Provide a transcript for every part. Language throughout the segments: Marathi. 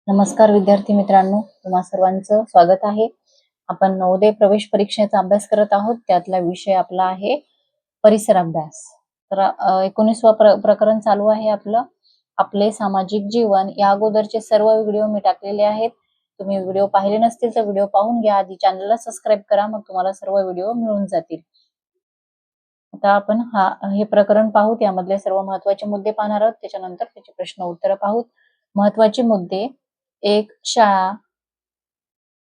नमस्कार विद्यार्थी मित्रांनो, तुम्हा सर्वांचं स्वागत आहे. आपण नवोदय प्रवेश परीक्षेचा अभ्यास करत आहोत. त्यातला विषय आपला आहे परिसर अभ्यास. तर 19वा प्रकरण चालू आहे आपलं, आपले सामाजिक जीवन. या अगोदरचे सर्व व्हिडिओ मी टाकलेले आहेत. तुम्ही व्हिडिओ पाहिले नसतील तर व्हिडिओ पाहून घ्या. आधी चॅनलला सबस्क्राईब करा, मग तुम्हाला सर्व व्हिडिओ मिळून जातील. आता आपण हे प्रकरण पाहू. त्यामधले सर्व महत्त्वाचे मुद्दे पाहणार आहोत. त्याच्यानंतर त्याचे प्रश्न उत्तर पाहू. महत्त्वाचे मुद्दे: 1. शाळा.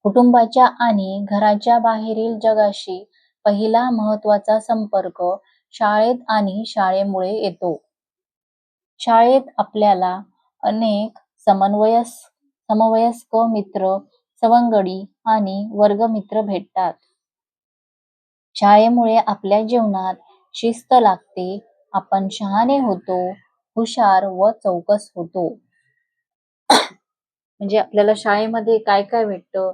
कुटुंबाच्या आणि घराच्या बाहेरील जगाशी पहिला महत्त्वाचा संपर्क शाळेत आणि शाळेमुळे येतो. शाळेत आपल्याला अनेक समवयस्क मित्र, सवंगडी आणि वर्गमित्र भेटतात. शाळेमुळे आपल्या जीवनात शिस्त लागते, आपण शहाणे होतो, हुशार व चौकस होतो. म्हणजे आपल्याला शाळेमध्ये काय काय भेटतं,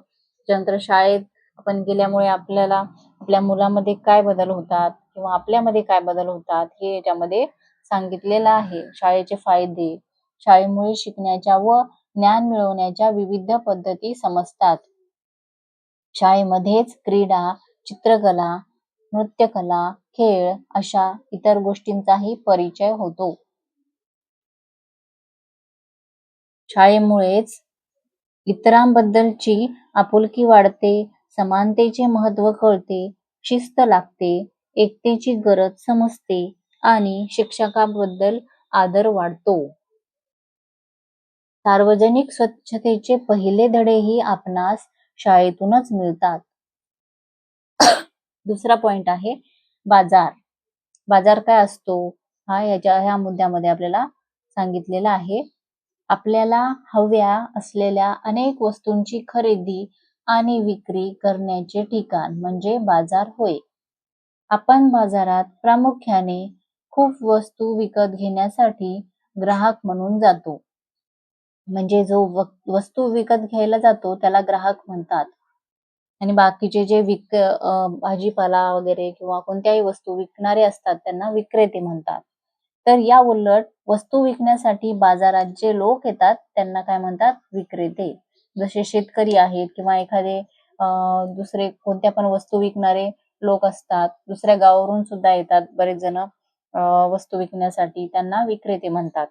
त्यानंतर शाळेत आपण गेल्यामुळे आपल्याला आपल्या मुलामध्ये काय बदल होतात किंवा आपल्यामध्ये काय बदल होतात हे याच्यामध्ये सांगितलेलं आहे. शाळेचे फायदे: शाळेमुळे शिकण्याच्या व ज्ञान मिळवण्याच्या विविध पद्धती समजतात. शाळेमध्येच क्रीडा, चित्रकला, नृत्यकला, खेळ अशा इतर गोष्टींचाही परिचय होतो. शाळेमुळेच इतरांबद्दलची आपुलकी वाढते, समानतेचे महत्त्व कळते, शिस्त लागते, एकतेची गरज समजते आणि शिक्षकांबद्दल आदर वाढतो. सार्वजनिक स्वच्छतेचे पहिले धडेही आपणास शाळेतूनच मिळतात. दुसरा पॉइंट आहे बाजार. बाजार काय असतो ह्या मुद्द्यामध्ये आपल्याला सांगितलेला आहे. आपल्याला हव्या असलेल्या अनेक वस्तूंची खरेदी आणि विक्री करण्याचे ठिकाण म्हणजे बाजार होय. आपण बाजारात प्रामुख्याने खूप वस्तू विकत घेण्यासाठी ग्राहक म्हणून जातो. म्हणजे जो वस्तू विकत घ्यायला जातो त्याला ग्राहक म्हणतात. आणि बाकीचे जे भाजीपाला वगैरे किंवा कोणत्याही वस्तू विकणारे असतात त्यांना विक्रेते म्हणतात. तर या उलट वस्तू विकण्यासाठी बाजारात जे लोक येतात त्यांना काय म्हणतात? विक्रेते. जसे शेतकरी आहेत किंवा एखादे दुसरे कोणत्या पण वस्तू विकणारे लोक असतात, दुसऱ्या गावावरून सुद्धा येतात बरेच जण वस्तू विकण्यासाठी, त्यांना विक्रेते म्हणतात.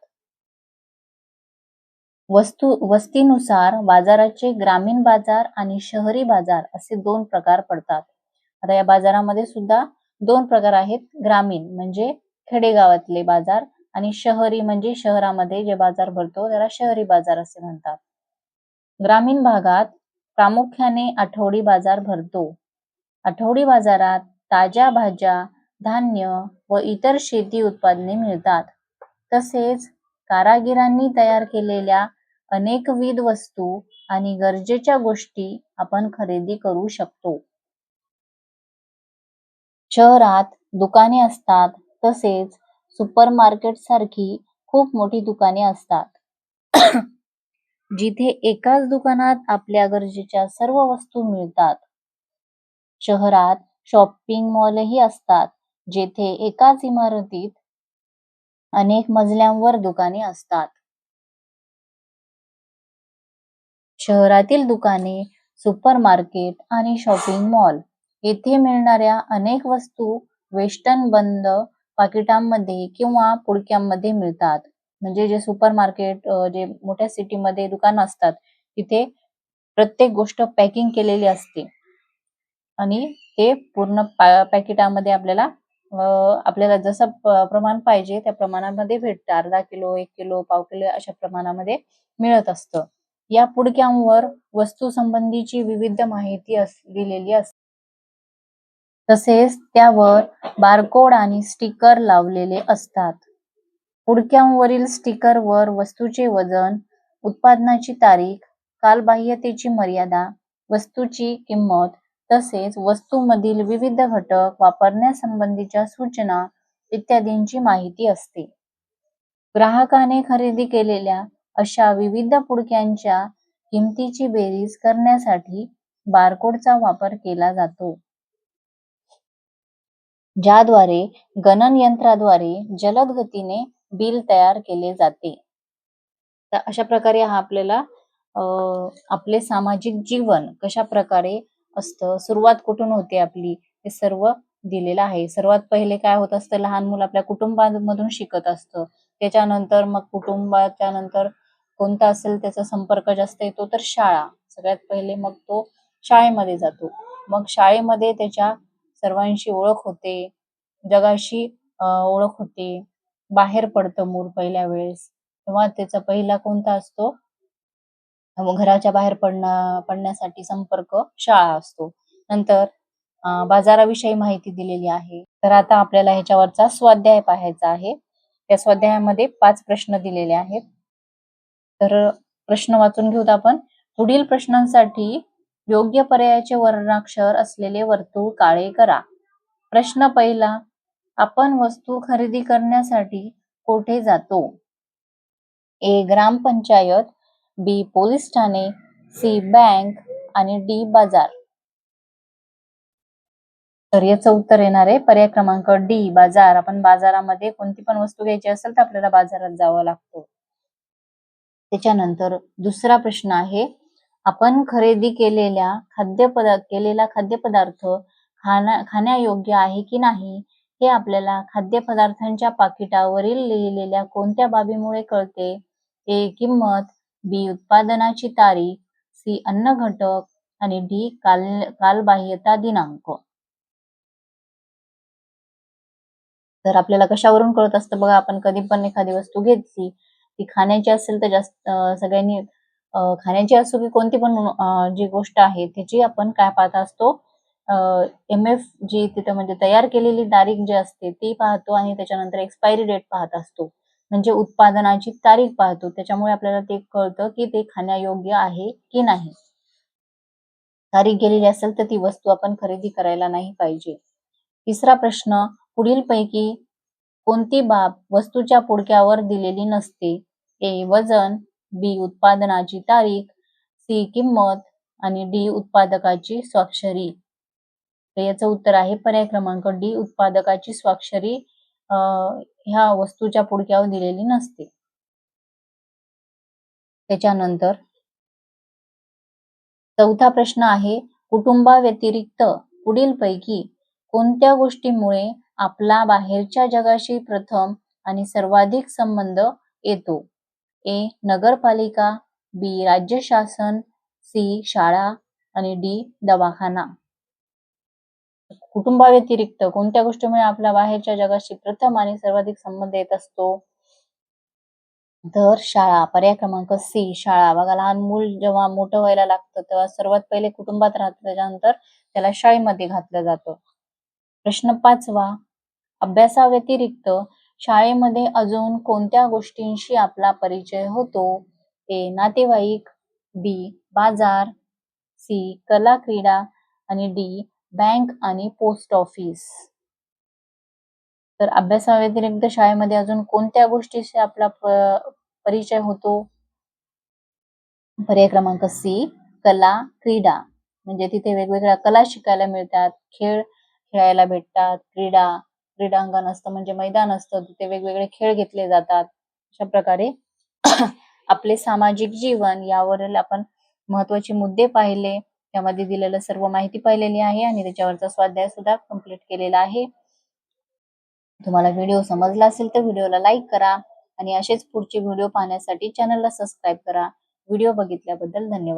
वस्तीनुसार बाजाराचे ग्रामीण बाजार आणि शहरी बाजार असे 2 प्रकार पडतात. आता या बाजारामध्ये सुद्धा 2 प्रकार आहेत. ग्रामीण म्हणजे खेडेगावातले बाजार आणि शहरी म्हणजे शहरामध्ये जे बाजार भरतो त्याला शहरी बाजार असे म्हणतात. ग्रामीण भागात प्रामुख्याने आठवडी बाजार भरतो. आठवडी बाजारात ताज्या भाज्या, धान्य व इतर शेती उत्पादने मिळतात. तसेच कारागिरांनी तयार केलेल्या अनेकविध वस्तू आणि गरजेच्या गोष्टी आपण खरेदी करू शकतो. शहरात दुकाने असतात, तसेच सुपरमार्केट सारखी खूप मोठी दुकाने असतात. जिथे एकाच दुकानात आपल्या गरजेच्या सर्व वस्तू मिळतात. शहरात शॉपिंग मॉलही असतात, जेथे एकाच इमारतीत अनेक मजल्यांवर दुकाने असतात. शहरातील दुकाने, सुपरमार्केट आणि शॉपिंग मॉल येथे मिळणाऱ्या अनेक वस्तू वेष्टन बंद पाकिटांमध्ये किंवा पुडक्यांमध्ये मिळतात. म्हणजे जे सुपरमार्केट, जे मोठ्या सिटीमध्ये दुकानं असतात तिथे प्रत्येक गोष्ट पॅकिंग केलेली असते आणि ते पूर्ण पॅकेटामध्ये आपल्याला जसं प्रमाण पाहिजे त्या प्रमाणामध्ये भेटतं. अर्धा किलो, 1 किलो, पाव किलो अशा प्रमाणामध्ये मिळत असतं. या पुडक्यांवर वस्तू संबंधीची विविध माहिती दिलेली असते. तसेच त्यावर बारकोड आणि स्टिकर लावलेले असतात. पुडक्यांवरील स्टिकरवर वस्तूचे वजन, उत्पादनाची तारीख, कालबाह्यतेची मर्यादा, वस्तूची किंमत, तसेच वस्तूमधील विविध घटक, वापरण्यासंबंधीच्या सूचना इत्यादींची माहिती असते. ग्राहकाने खरेदी केलेल्या अशा विविध पुडक्यांच्या किमतीची बेरीज करण्यासाठी बारकोडचा वापर केला जातो, ज्याद्वारे गणनयंत्राद्वारे जलद गतीने बिल तयार केले जाते. तर अशा प्रकारे हा आपल्याला आपले सामाजिक जीवन कशा प्रकारे असतं, सुरुवात कुठून होते आपली, हे सर्व दिलेलं आहे. सर्वात पहिले काय होत असतं, लहान मुलं आपल्या कुटुंबामधून शिकत असतं. त्याच्यानंतर मग कुटुंबाच्या नंतर कोणता असेल त्याचा संपर्क जास्त येतो तर शाळा. सगळ्यात पहिले मग तो शाळेमध्ये जातो. मग शाळेमध्ये त्याच्या सर्वांशी ओळख होते, जगाशी ओळख होते. बाहेर पडतं मूल पहिल्या वेळेस. तेव्हा त्याचा पहिला कोणता असतो, घराच्या बाहेर पडण्यासाठी संपर्क शाळा असतो. नंतर बाजाराविषयी माहिती दिलेली आहे. तर आता आपल्याला ह्याच्यावरचा स्वाध्याय पाहायचा आहे. त्या स्वाध्यायामध्ये 5 प्रश्न दिलेले आहेत. तर प्रश्न वाचून घेऊत आपण. पुढील प्रश्नांसाठी योग्य पर्यायाचे वर्णाक्षर असलेले वर्तुळ काळे करा. प्रश्न पहिला, आपण वस्तू खरेदी करण्यासाठी कोठे जातो? ए. ग्रामपंचायत, बी. Police Thane, C. बँक आणि डी. बाजार. तर याचं उत्तर येणार आहे पर्याय क्रमांक डी, बाजार. आपण बाजारामध्ये कोणती पण वस्तू घ्यायची असेल तर आपल्याला बाजारात जावं लागतं. त्याच्यानंतर दुसरा प्रश्न आहे, आपण खरेदी केलेला खाद्यपदार्थ खाण्यायोग्य आहे की नाही हे आपल्याला खाद्यपदार्थांच्या पाकिटावरील लिहिलेल्या कोणत्या बाबीमुळे कळते? ए. किंमत, बी. उत्पादनाची तारीख, सी. अन्न घटक आणि डी. कालबाह्यता दिनांक. तर आपल्याला कशावरून कळत असतं बघा, आपण कधी पण एखादी वस्तू घेतली, ती खाण्याची असेल तर जास्त सगळ्यांनी खाण्याची असो की कोणती पण जी गोष्ट आहे त्याची आपण काय पाहत असतो, MF जी तिथं म्हणजे तयार केलेली तारीख जी असते ती पाहतो आणि त्याच्यानंतर एक्सपायरी डेट पाहत असतो. म्हणजे उत्पादनाची तारीख पाहतो. त्याच्यामुळे आपल्याला ते कळतं की ते खाण्यायोग्य आहे की नाही. तारीख गेलेली असेल तर ती वस्तू आपण खरेदी करायला नाही पाहिजे. तिसरा प्रश्न, पुढीलपैकी कोणती बाब वस्तूच्या पुडक्यावर दिलेली नसते? ए. वजन, बी. उत्पादनाची तारीख, सी. किंमत आणि डी. उत्पादकाची स्वाक्षरी. तर याचं उत्तर आहे पर्याय क्रमांक डी, उत्पादकाची स्वाक्षरी ह्या वस्तूच्या पुडक्यावर दिलेली नसते. त्याच्यानंतर चौथा प्रश्न आहे, कुटुंबाव्यतिरिक्त पुढीलपैकी कोणत्या गोष्टीमुळे आपला बाहेरच्या जगाशी प्रथम आणि सर्वाधिक संबंध येतो? ए. नगरपालिका, बी. राज्य शासन, सी. शाळा आणि डी. दवाखाना. कुटुंबाव्यतिरिक्त कोणत्या गोष्टीमुळे आपल्या बाहेरच्या जगाशी प्रथम आणि सर्वाधिक संबंध येत असतो? तर शाळा. पर्याय क्रमांक सी, शाळा. बघा, लहान मूल जेव्हा मोठं व्हायला लागतं तेव्हा सर्वात पहिले कुटुंबात राहतं, त्याच्यानंतर त्याला शाळेमध्ये घातलं जातं. प्रश्न 5वा, अभ्यासाव्यतिरिक्त शाळेमध्ये अजून कोणत्या गोष्टींशी आपला परिचय होतो? ए. नातेवाईक, बी. बाजार, सी. कला क्रीडा आणि डी. बँक आणि पोस्ट ऑफिस. तर अभ्यासाव्यतिरिक्त शाळेमध्ये अजून कोणत्या गोष्टीशी आपला परिचय होतो? पर्याय क्रमांक सी, कला क्रीडा. म्हणजे तिथे वेगवेगळ्या कला शिकायला मिळतात, खेळ खेळायला भेटतात, क्रीडांगण असतं म्हणजे मैदान असतं, तिथे वेगवेगळे खेळ घेतले जातात. अशा प्रकारे आपले सामाजिक जीवन यावरील आपण महत्वाचे मुद्दे पाहिले, त्यामध्ये दिलेलं सर्व माहिती पाहिलेली आहे आणि त्याच्यावरचा स्वाध्याय सुद्धा कंप्लीट केलेला आहे. तुम्हाला व्हिडिओ समजला असेल तर व्हिडिओला लाईक करा आणि असेच पुढचे व्हिडिओ पाहण्यासाठी चॅनलला सबस्क्राईब करा. व्हिडिओ बघितल्याबद्दल धन्यवाद.